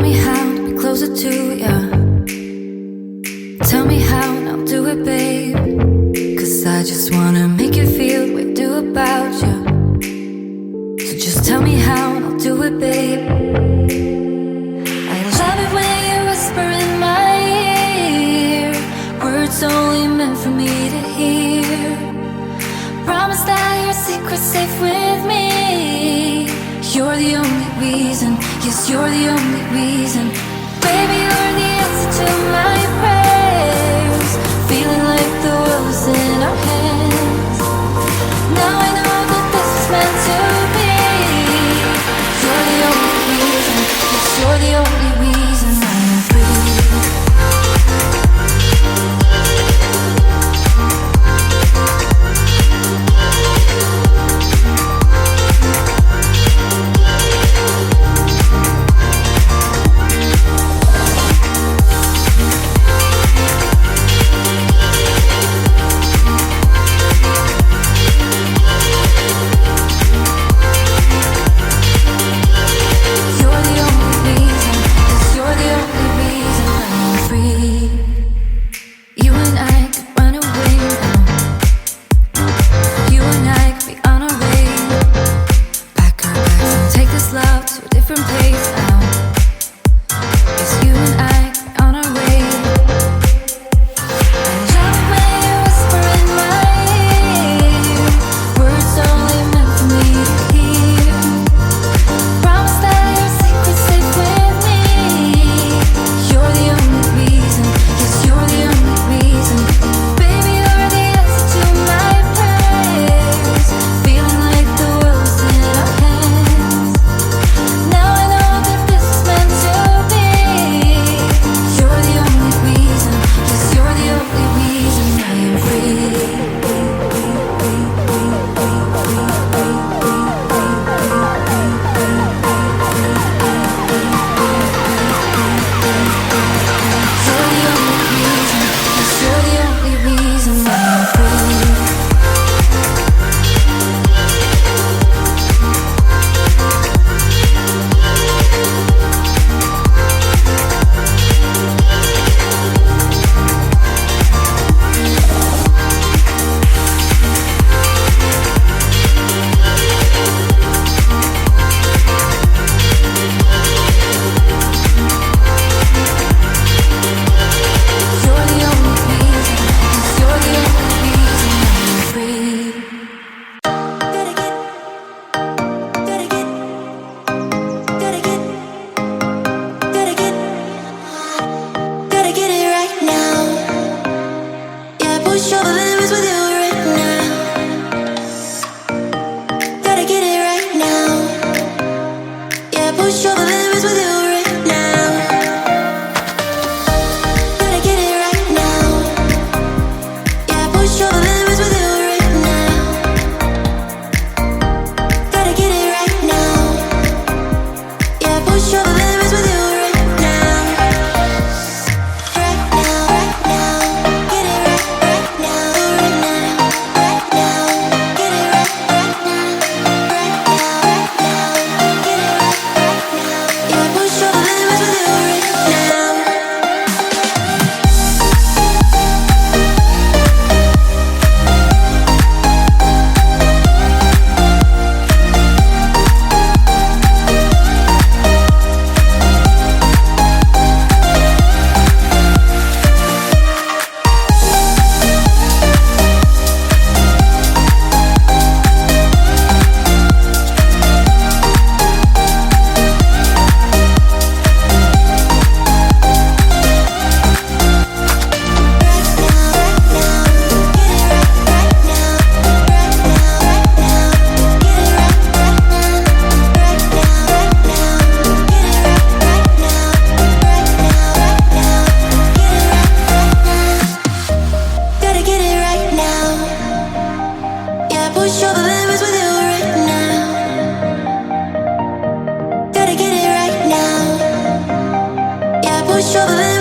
me how to be closer to ya. Tell me how and I'll do it, babe. Cause I just wanna make you feel the way I do about you. So just tell me how and I'll do it, babe. I love it when you whisper in my ear, words only meant for me to hear. Promise that your secret's safe with me. You're the only reason, yes, you're the only reason. Baby, you're the answer to my prayers. Feeling like the world's in our hands. Now I know that this is meant to be. You're the only reason, yes, you're the only reason I am free. Push over